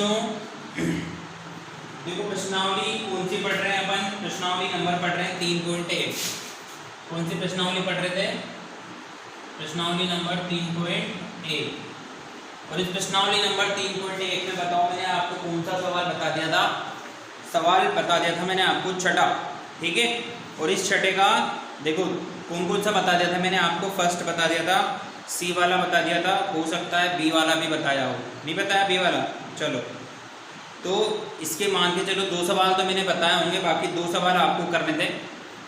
बच्चों देखो प्रश्नावली कौन सी पढ़ रहे हैं अपन, प्रश्नावली नंबर पढ़ रहे हैं 3.1। कौन सी प्रश्नावली पढ़ रहे थे? प्रश्नावली नंबर 3.1। और इस प्रश्नावली नंबर 3.1 में बताओ मैंने आपको कौन सा सवाल बता दिया था? सवाल बता दिया था मैंने आपको छठा, ठीक है। और इस छठे का देखो कौन कौन सा बता दिया था मैंने आपको। फर्स्ट बता दिया था, सी वाला बता दिया था, हो सकता है बी वाला भी बताया हो, नहीं बताया बी वाला। चलो तो इसके मान के चलो 2 सवाल तो मैंने बताए होंगे, बाकी 2 सवाल आपको करने थे।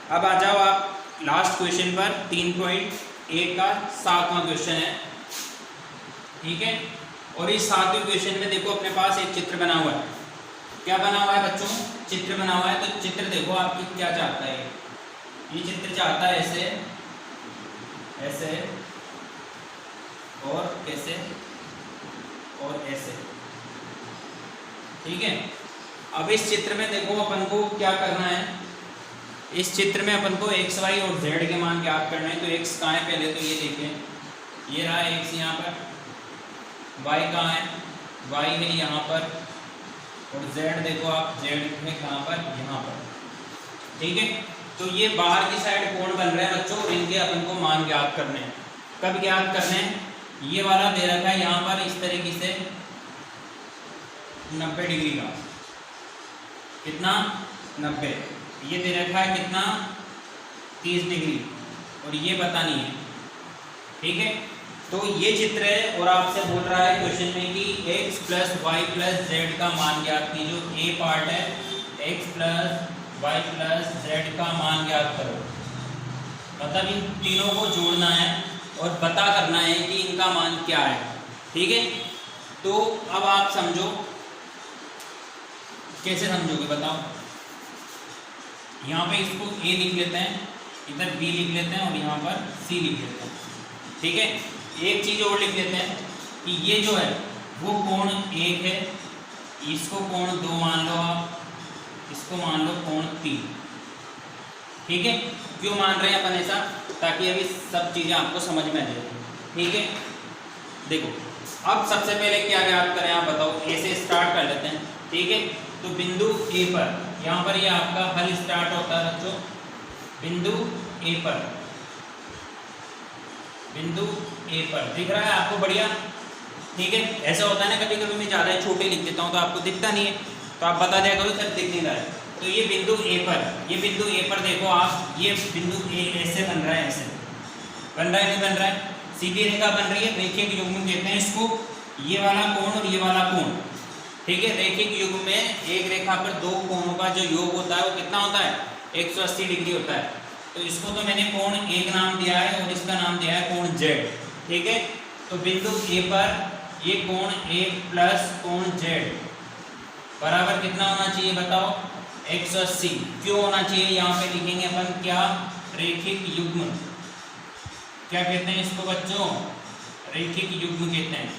अब आ जाओ आप लास्ट क्वेश्चन पर, 3.1 का 7वां क्वेश्चन है, ठीक है। और इस 7वें क्वेश्चन में देखो अपने पास एक चित्र बना हुआ है। क्या बना हुआ है बच्चों? चित्र बना हुआ है। तो चित्र देखो आपकी क्या चाहता है, ये चित्र चाहता है ऐसे ऐसे और कैसे और ऐसे, ठीक है। अब इस चित्र में देखो अपन को क्या करना है, इस चित्र में अपन को x, y और z के मान ज्ञात करना है। तो x कहाँ है पहले तो ये देखें, ये रहा x यहाँ पर, y कहाँ है, y है यहाँ पर, और z देखो आप z है कहाँ पर, यहाँ पर, ठीक है। तो ये बाहर की साइड कोण बन रहे हैं बच्चों, और इनके अपन को मान ज्ञात करने हैं। कब ज्ञात करने हैं? ये वाला दे रखा है यहाँ पर इस तरीके से 90 डिग्री का, कितना 90। ये दे रखा है कितना 30 डिग्री, और ये पता नहीं है, ठीक है। तो ये चित्र है और आपसे बोल रहा है क्वेश्चन में कि x + y + z का मान ज्ञात कीजिए। जो ए पार्ट है x + y + z का मान ज्ञात करो, मतलब इन तीनों को जोड़ना है और पता करना है कि इनका मान क्या है, ठीक है। तो अब आप समझो, कैसे समझोगे बताओ। यहाँ पे इसको a लिख लेते हैं, इधर b लिख लेते हैं और यहाँ पर c लिख लेते हैं, ठीक है। एक चीज़ और लिख लेते हैं कि ये जो है वो कोण 1 है, इसको कोण 2 मान लो आप, इसको मान लो कोण 3, ठीक है। क्यों मान रहे हैं अपन ऐसा? ताकि अभी सब चीज़ें आपको समझ में आ जाए, ठीक है। देखो अब सबसे पहले क्या ज्ञात करें आप बताओ, ए से स्टार्ट कर लेते हैं, ठीक है। तो बिंदु ए पर, यहाँ पर ये आपका हल स्टार्ट होता है बच्चों, बिंदु ए पर, बिंदु ए पर दिख रहा है आपको, बढ़िया, ठीक है। ऐसा होता है ना कभी कभी मैं ज़्यादा छोटे लिख देता हूँ तो आपको दिखता नहीं है, तो आप बता दिया करो सर दिख नहीं रहा है। तो ये बिंदु ए पर, ये बिंदु ए पर देखो आप, ये बिंदु ए ऐसे बन रहा है, ऐसे बन रहा है नहीं बन रहा है, सीधी रेखा बन रही है, रेखिक युग्म कहते हैं इसको। ये वाला कोण और ये वाला कोण, ठीक है। रेखिक युग्म में एक रेखा पर 2 कोणों का जो योग होता है वो कितना होता है? 180 डिग्री होता है। तो इसको तो मैंने कोण 1 नाम दिया है और इसका नाम दिया है कोण z, ठीक है। तो बिंदु ए पर ये कोण 1 + कोण z बराबर कितना होना चाहिए बताओ? 180। क्यों होना चाहिए? यहाँ पे लिखेंगे अपन क्या, रेखिक युग्म, क्या कहते हैं इसको बच्चों? रेखिक युग्म कहते हैं,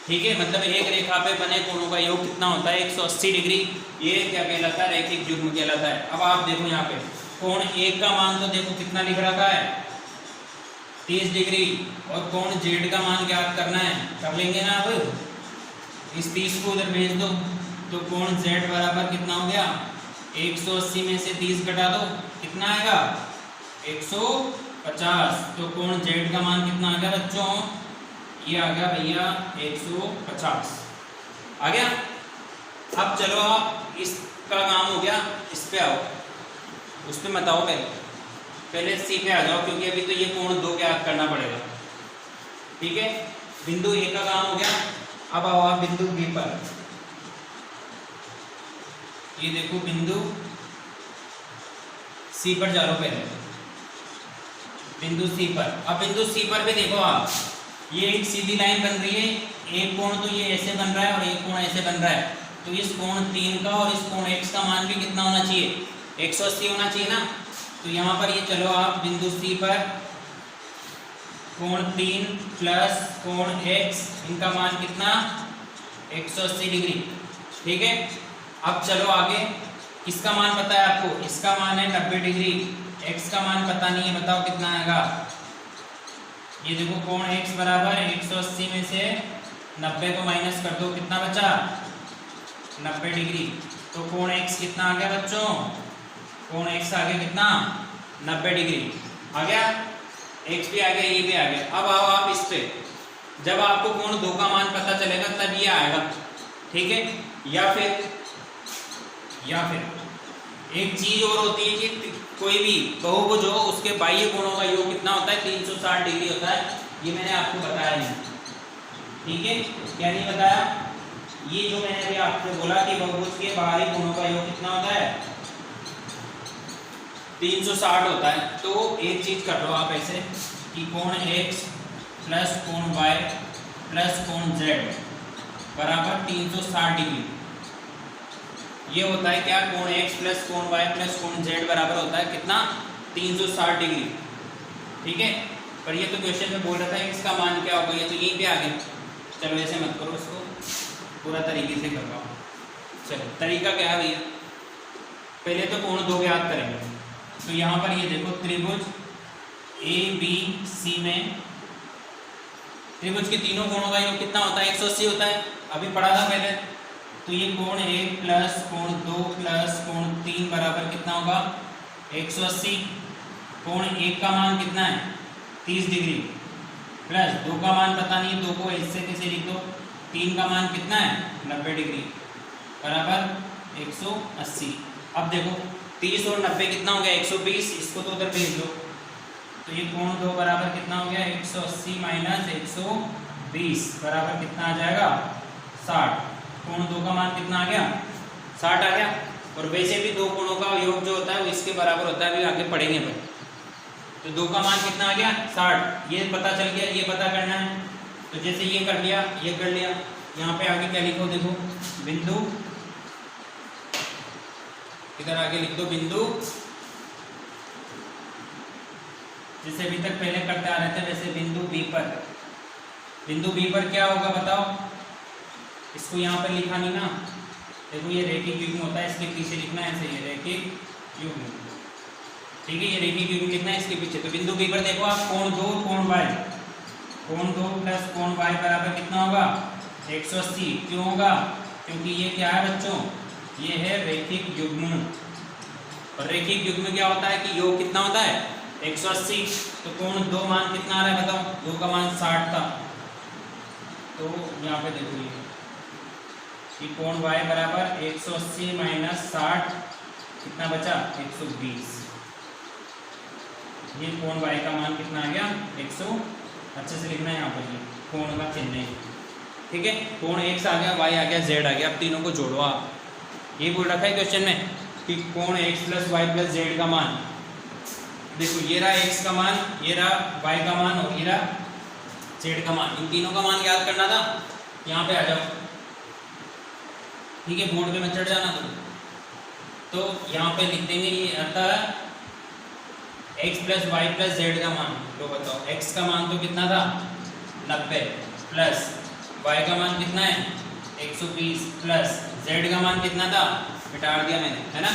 ठीक है। मतलब एक रेखा पे बने कोणों का योग कितना होता है? 180 डिग्री। ये क्या कहलाता है? रेखिक युग्म कहलाता है। अब आप देखो यहाँ पे कोण 1 का मान तो देखो कितना लिख रखा है, 30 डिग्री, और कोण z का मान ज्ञात करना है, कर लेंगे ना। अब इस 30 को उधर भेज दो, तो कोण z बराबर कितना हो गया? 180 में से 30 घटा दो, कितना आएगा? 150। तो कोण z का मान कितना आ गया बच्चों? ये आ गया भैया 150 आ गया। अब चलो आप इसका काम हो गया, इस पे आओ, उस पे मत आओ, पहले सी पे आ जाओ, क्योंकि अभी तो ये कोण 2 ज्ञात करना पड़ेगा, ठीक है। बिंदु ए का काम हो गया। अब आओ आप बिंदु बी पर, ये देखो बिंदु सी पर जा लो पहले, बिंदु सी पर। अब बिंदु सी पर भी देखो आप, ये एक सीधी लाइन बन रही है, एक कोण तो ये ऐसे बन रहा है और एक कोण ऐसे बन रहा है। तो इस कोण 3 का और इस कोण x का मान भी कितना होना चाहिए? 180 होना चाहिए ना। तो यहाँ पर ये चलो आप बिंदु सी पर कोण 3 + कोण x, इनका मान कितना? 180 डिग्री, ठीक है। अब चलो आगे, किसका मान पता है आपको? इसका मान है 90 डिग्री, x का मान पता नहीं है, बताओ कितना आएगा? ये देखो कोण x बराबर 180 में से 90 को माइनस कर दो, कितना बचा 90 डिग्री। तो कोण x कितना आ गया बच्चों, कोण x आ गया कितना 90 डिग्री आ गया, x भी आ गया, ये भी आ गया। अब आओ आप इस पे, जब आपको कोण 2 का मान पता चलेगा तब ये आएगा, ठीक है। या फिर एक चीज और होती है कि कोई भी बहुभुज हो उसके बाह्य कोणों का योग कितना होता है 360 डिग्री होता है। ये मैंने आपको बताया नहीं, ठीक है, क्या नहीं बताया, ये जो मैंने अभी आपको बोला कि बहुभुज के बाहरी कोणों का योग कितना होता है 360 होता है। तो एक चीज कर लो आप ऐसे कि कोण x प्लस कोण y प्लस कोण z बराबर 360 डिग्री। ये होता है क्या, कोण x प्लस कोण y प्लस कोण z बराबर होता है कितना 360 डिग्री, ठीक है। पर ये तो क्वेश्चन में बोल रहा था इसका मान क्या होगा, ये तो यहीं पे आ गया। चलो ऐसे मत करो, इसको पूरा तरीके से करवाओ। चलो तरीका क्या है भैया, पहले तो कोण 2 ज्ञात करेंगे। तो यहाँ पर ये देखो त्रिभुज ABC में त्रिभुज के तीनों कोणों का योग कितना होता है 180 होता है, अभी पढ़ा था पहले। तो ये कोण 1 प्लस कोण 2 प्लस कोण 3 बराबर कितना होगा 180। कोण 1 का मान कितना है 30 डिग्री प्लस 2 का मान पता नहीं, 2 को ऐसे कैसे लिख दो, 3 का मान कितना है 90 डिग्री बराबर 180। अब देखो 30 और 90 कितना हो गया 120, इसको तो उधर भेज दो। तो ये कोण 2 बराबर कितना हो गया 180 माइनस 120 बराबर कितना आ जाएगा 60। कोण 2 का मान कितना आ गया 60 आ गया। और वैसे भी 2 कोणों का योग जो होता है वो इसके बराबर होता है, अभी आगे पढ़ेंगे भाई। तो 2 का मान कितना आ गया 60, ये पता चल गया, ये पता करना है। तो जैसे ये कर लिया, ये कर लिया, यहाँ पे आगे क्या लिखो देखो, बिंदु, इधर आगे लिख दो बिंदु, जैसे अभी तक पहले करते आ रहे थे वैसे बिंदु B पर। बिंदु B पर क्या होगा बताओ, इसको यहाँ पर लिखा नहीं ना, देखो ये रेखिक युग्म होता है, इसके पीछे लिखना है ऐसे, ये रेखिक युग्म, ठीक है, ये रेखिक युग्म लिखना है इसके पीछे। तो बिंदु B पर देखो आप कोण 2 कोण y, कोण 2 प्लस कोण y बराबर कितना होगा 180। क्यों होगा, क्योंकि ये क्या है बच्चों, ये है रेखिक युग्म। और रेखिक युग्म क्या होता है कि योग कितना होता है 180। तो कोण 2 मान कितना आ रहा है बताओ, 2 का मान 60 था। तो यहाँ पे देखो ये कि कोण y बराबर 180 माइनस 60 कितना बचा 120। ये कोण y का मान कितना आ गया 100, अच्छे से लिखना है यहाँ पर, ये कोण का चिन्ह है, ठीक है। कोण x आ गया, y आ गया, z आ गया। अब तीनों को जोड़ो आप, ये बोल रखा है क्वेश्चन में कि कोण x plus y plus z का मान, देखो ये रहा x का मान, ये रहा y का मान और ये रहा z का मान, इन तीनों का मान याद करना था। यहाँ पे आ जाओ, ठीक है, बोर्ड पे मत चढ़ जाना तो यहाँ पे लिख देंगे ये अतः x plus Y plus Z का मान। तो बताओ x का मान तो कितना था 90 प्लस y का मान कितना है 120 प्लस z का मान कितना था, मिटा दिया मैंने, है ना,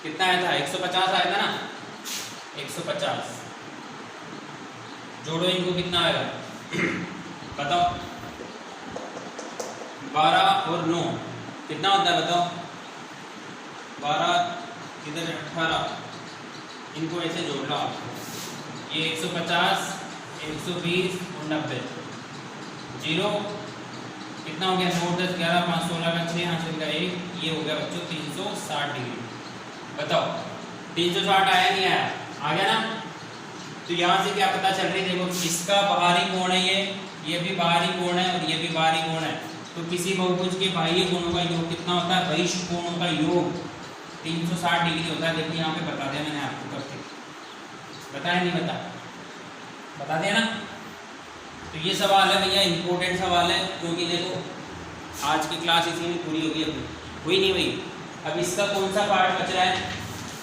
कितना आया था 150 आया था ना, 150। जोड़ो इनको, कितना आएगा बताओ, 12 और 9 कितना होता है बताओ, 12 इधर 18, इनको ऐसे जोड़ लो आप, ये 150 120 और 90, जीरो कितना हो गया 9 10 11 5 16 का 6 हासिल का 1, ये हो गया बच्चों 360 डिग्री। बताओ 360 आया नहीं आया, आ गया ना। तो यहाँ से क्या पता चल रही है, देखो इसका बाहरी कोण है, ये भी बाहरी कोण है और ये भी बाहरी कोण है। तो किसी बहुभुज के बाह्य कोणों का योग कितना होता है, बहिष्ठ कोणों का योग 360 डिग्री होता है। देखो यहाँ पे बता दिया मैंने आपको करके, बताया नहीं बता दिया ना। तो ये सवाल है भैया, इंपॉर्टेंट सवाल है, क्योंकि देखो आज की क्लास इसी में पूरी होगी, अभी हुई नहीं हुई। अब इसका कौन सा पार्ट बच रहा है,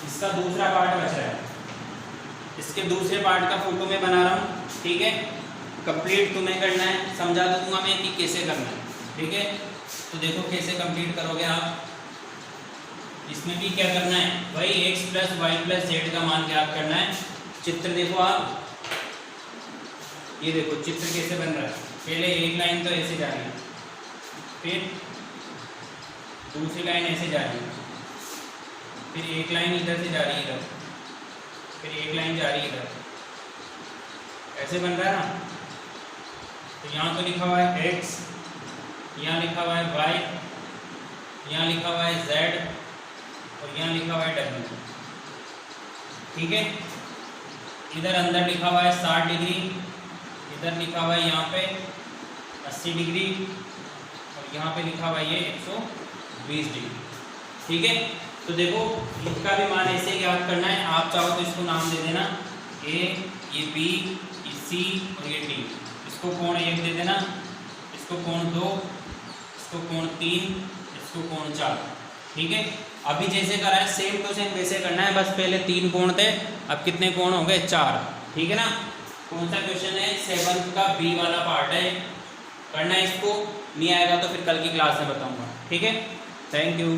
इसका दूसरा पार्ट बच रहा है। इसके दूसरे पार्ट का फोटो मैं बना रहा हूँ, ठीक है, कंप्लीट तुम्हें करना है, समझा दूंगा मैं कि कैसे करना है, ठीक है। तो देखो कैसे कंप्लीट करोगे आप, इसमें भी क्या करना है, वही x plus Y plus Z का मान ज्ञात करना है। चित्र देखो आप, ये देखो चित्र कैसे बन रहा है, पहले एक लाइन तो ऐसे जा रही है, फिर दूसरी लाइन ऐसे जा रही है, फिर एक लाइन इधर से जा रही है इधर, फिर एक लाइन जा रही है इधर, ऐसे बन रहा है ना। तो यहाँ तो लिखा हुआ है x, यहाँ लिखा हुआ है y, यहाँ लिखा हुआ है z और यहाँ लिखा हुआ है w। ठीक है, इधर अंदर लिखा हुआ है 60 डिग्री, इधर लिखा हुआ है यहाँ पे 80 डिग्री और यहाँ पे लिखा हुआ है ये 120 डिग्री। ठीक है, तो देखो इसका भी मान ऐसे याद करना है। आप चाहो तो इसको नाम दे देना a, ये b, ये c और ये d। इसको कोण 1 दे देना, इसको कोण 2, इसको कोण 3, इसको कोण 4। ठीक है, अभी जैसे करा है सेम टू सेम वैसे करना है, बस पहले 3 कोण थे, अब कितने कोण हो गए 4। ठीक है ना। कौन सा क्वेश्चन है 7th का बी वाला पार्ट है, करना है इसको। नहीं आएगा तो फिर कल की क्लास में बताऊंगा। ठीक है, थैंक यू।